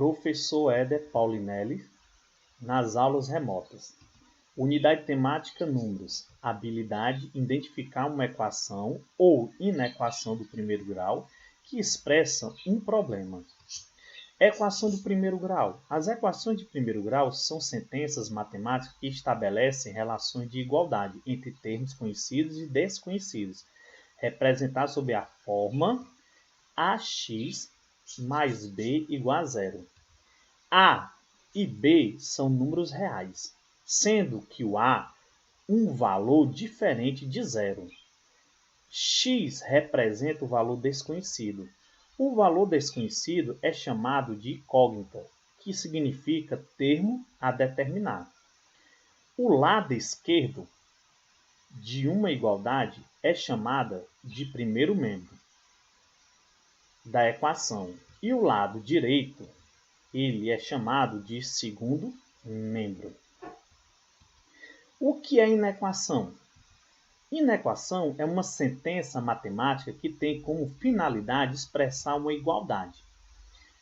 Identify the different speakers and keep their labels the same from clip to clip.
Speaker 1: Professor Éder Paulinelli, nas aulas remotas. Unidade temática números. Habilidade identificar uma equação ou inequação do primeiro grau que expressa um problema. Equação do primeiro grau. As equações de primeiro grau são sentenças matemáticas que estabelecem relações de igualdade entre termos conhecidos e desconhecidos, representadas sob a forma ax mais b igual a zero. A e b são números reais, sendo que o a um valor diferente de zero. X representa o valor desconhecido. O valor desconhecido é chamado de incógnita, que significa termo a determinar. O lado esquerdo de uma igualdade é chamada de primeiro membro da equação e o lado direito ele é chamado de segundo membro. O que é inequação? Inequação é uma sentença matemática que tem como finalidade expressar uma igualdade.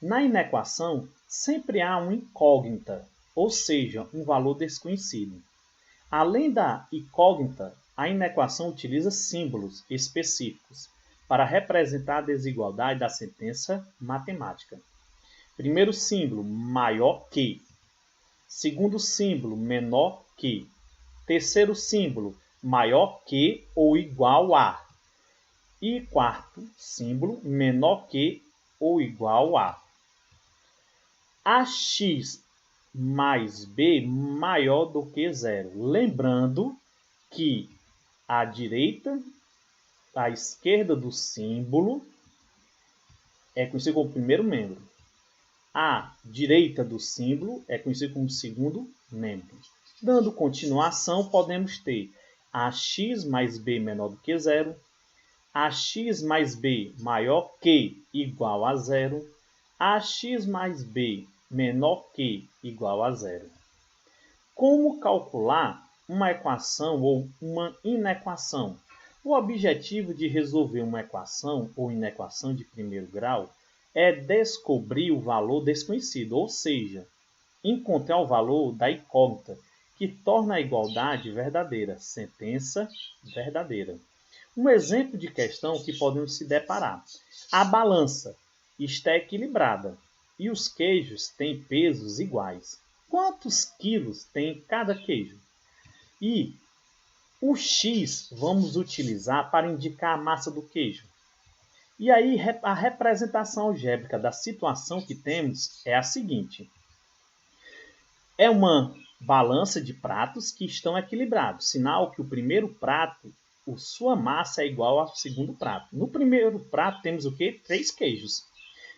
Speaker 1: Na inequação, sempre há uma incógnita, ou seja, um valor desconhecido. Além da incógnita, a inequação utiliza símbolos específicos para representar a desigualdade da sentença matemática. Primeiro símbolo, maior que. Segundo símbolo, menor que. Terceiro símbolo, maior que ou igual a. E quarto símbolo, menor que ou igual a. Ax mais b maior do que zero. Lembrando que a esquerda do símbolo é conhecido como primeiro membro. A direita do símbolo é conhecido como segundo membro. Dando continuação, podemos ter ax mais b menor do que zero, ax mais b maior que igual a zero, ax mais b menor que igual a zero. Como calcular uma equação ou uma inequação? O objetivo de resolver uma equação ou inequação de primeiro grau é descobrir o valor desconhecido, ou seja, encontrar o valor da incógnita, que torna a igualdade verdadeira, sentença verdadeira. Um exemplo de questão que podemos se deparar. A balança está equilibrada e os queijos têm pesos iguais. Quantos quilos tem cada queijo? E o x vamos utilizar para indicar a massa do queijo. E aí a representação algébrica da situação que temos é a seguinte. É uma balança de pratos que estão equilibrados, sinal que o primeiro prato, sua massa é igual ao segundo prato. No primeiro prato temos o quê? 3 queijos.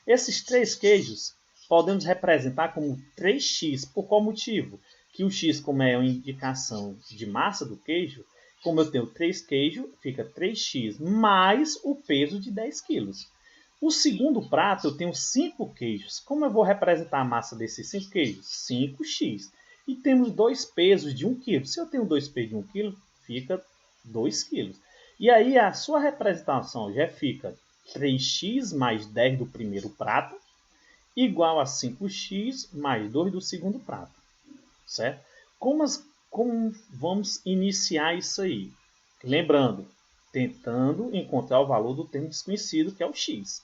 Speaker 1: Esses 3 queijos podemos representar como 3x. Por qual motivo? Que o x, como é uma indicação de massa do queijo, como eu tenho 3 queijos, fica 3x mais o peso de 10 quilos. O segundo prato eu tenho 5 queijos. Como eu vou representar a massa desses 5 queijos? 5x. E temos 2 pesos de 1 kg. Se eu tenho 2 pesos de 1 kg, fica 2 kg. E aí a sua representação já fica 3x mais 10 do primeiro prato igual a 5x mais 2 do segundo prato. Certo? Como vamos iniciar isso aí? Lembrando, tentando encontrar o valor do termo desconhecido, que é o x.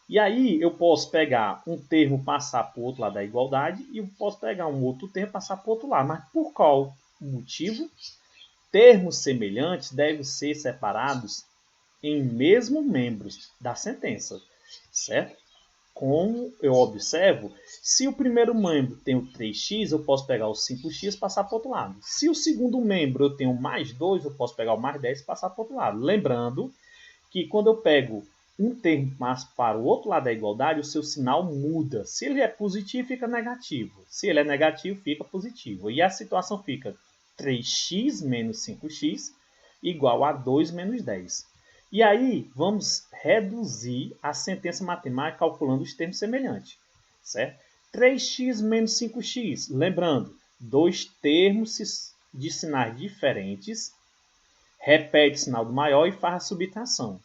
Speaker 1: E aí eu posso pegar um termo e passar para o outro lado da igualdade e eu posso pegar um outro termo e passar para o outro lado. Mas por qual motivo? Termos semelhantes devem ser separados em mesmos membros da sentença, certo? Como eu observo, se o primeiro membro tem o 3x, eu posso pegar o 5x e passar para o outro lado. Se o segundo membro eu tenho mais 2, eu posso pegar o mais 10 e passar para o outro lado. Lembrando que quando eu pego um termo mais para o outro lado da igualdade, o seu sinal muda. Se ele é positivo, fica negativo. Se ele é negativo, fica positivo. E a situação fica 3x menos 5x igual a 2 menos 10. E aí, vamos reduzir a sentença matemática calculando os termos semelhantes. Certo? 3x menos 5x. Lembrando, 2 termos de sinais diferentes. Repete o sinal do maior e faz a subtração.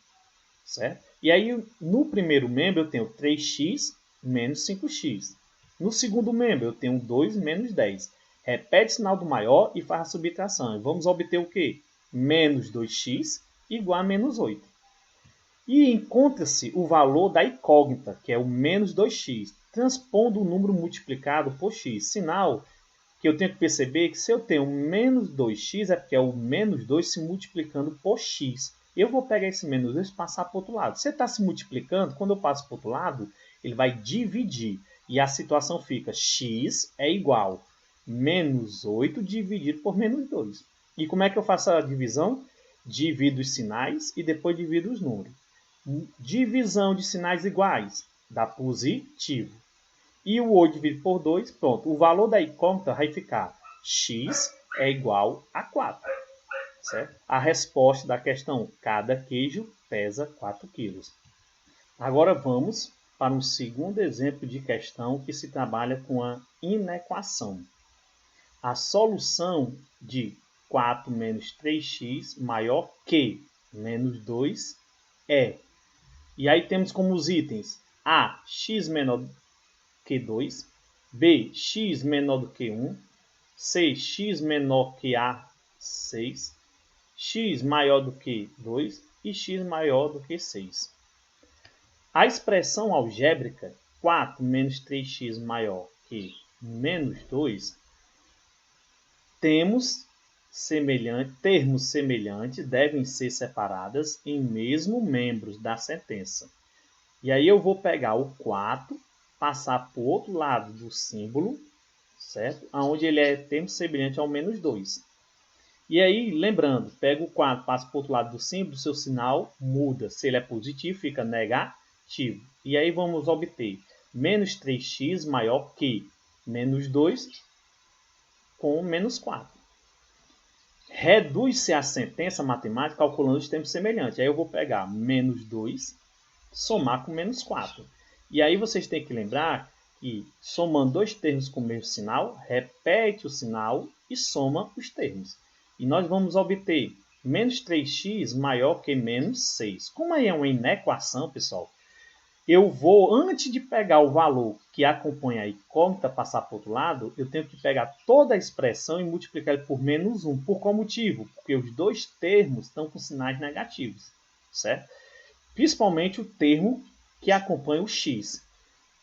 Speaker 1: Certo? E aí, no primeiro membro, eu tenho 3x menos 5x. No segundo membro, eu tenho 2 menos 10. Repete o sinal do maior e faz a subtração. E vamos obter o quê? Menos 2x igual a menos 8. E encontra-se o valor da incógnita, que é o menos 2x, transpondo o número multiplicado por x. Sinal que eu tenho que perceber que se eu tenho menos 2x, é porque é o menos 2 se multiplicando por x. Eu vou pegar esse menos 2 e passar para o outro lado. Se está se multiplicando, quando eu passo para o outro lado, ele vai dividir. E a situação fica x é igual a menos 8 dividido por menos 2. E como é que eu faço a divisão? Divido os sinais e depois divido os números. Divisão de sinais iguais dá positivo. E o 8 dividido por 2, pronto. O valor da incógnita vai ficar x é igual a 4. Certo? A resposta da questão, cada queijo pesa 4 kg. Agora vamos para um segundo exemplo de questão que se trabalha com a inequação. A solução de 4 menos 3x maior que menos 2 é. E aí temos como os itens A, x menor que 2, B, x menor do que 1, C, x menor que A, 6, x maior do que 2 e x maior do que 6. A expressão algébrica 4 menos 3x maior que menos 2, termos semelhantes devem ser separadas em mesmo membros da sentença. E aí eu vou pegar o 4, passar para o outro lado do símbolo, certo? Onde ele é termo semelhante ao menos 2. E aí, lembrando, pega o 4, passa para o outro lado do símbolo, seu sinal muda. Se ele é positivo, fica negativo. E aí vamos obter menos 3x maior que menos 2 com menos 4. Reduz-se a sentença matemática calculando os termos semelhantes. Aí eu vou pegar menos 2, somar com menos 4. E aí vocês têm que lembrar que somando dois termos com o mesmo sinal, repete o sinal e soma os termos. E nós vamos obter menos 3x maior que menos 6. Como aí é uma inequação, pessoal, eu vou, antes de pegar o valor que acompanha a incógnita, passar para o outro lado, eu tenho que pegar toda a expressão e multiplicar ele por menos 1. Por qual motivo? Porque os dois termos estão com sinais negativos, certo? Principalmente o termo que acompanha o x.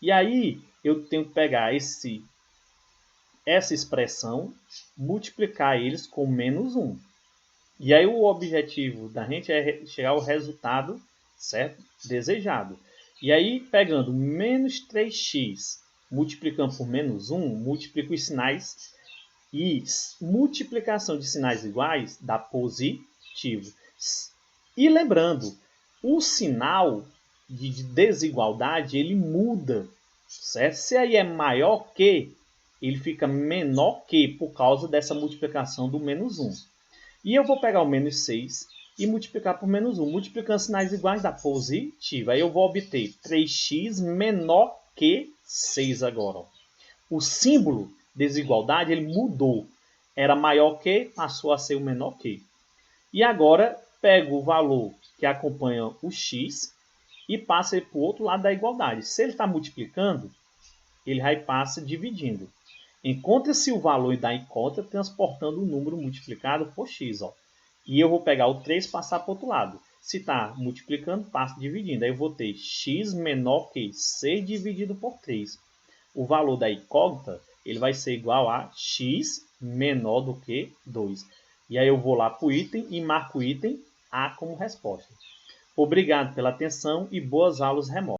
Speaker 1: E aí eu tenho que pegar essa expressão, multiplicar eles com menos 1. E aí o objetivo da gente é chegar ao resultado, certo? Desejado. E aí, pegando menos 3x, multiplicando por menos 1, multiplico os sinais e multiplicação de sinais iguais dá positivo. E lembrando, o sinal de desigualdade, ele muda, certo? Se aí é maior que, ele fica menor que por causa dessa multiplicação do menos 1. E eu vou pegar o menos 6 e multiplicar por menos 1. Multiplicando sinais iguais dá positivo. Aí eu vou obter 3x menor que 6 agora. O símbolo desigualdade ele mudou. Era maior que, passou a ser o menor que. E agora pego o valor que acompanha o x e passa para o outro lado da igualdade. Se ele está multiplicando, ele vai passa dividindo. Encontra-se o valor da incógnita transportando o número multiplicado por x. Ó. E eu vou pegar o 3 e passar para o outro lado. Se está multiplicando, passa dividindo. Aí eu vou ter x menor que 6 dividido por 3. O valor da incógnita ele vai ser igual a x menor do que 2. E aí eu vou lá para o item e marco o item A como resposta. Obrigado pela atenção e boas aulas remotas.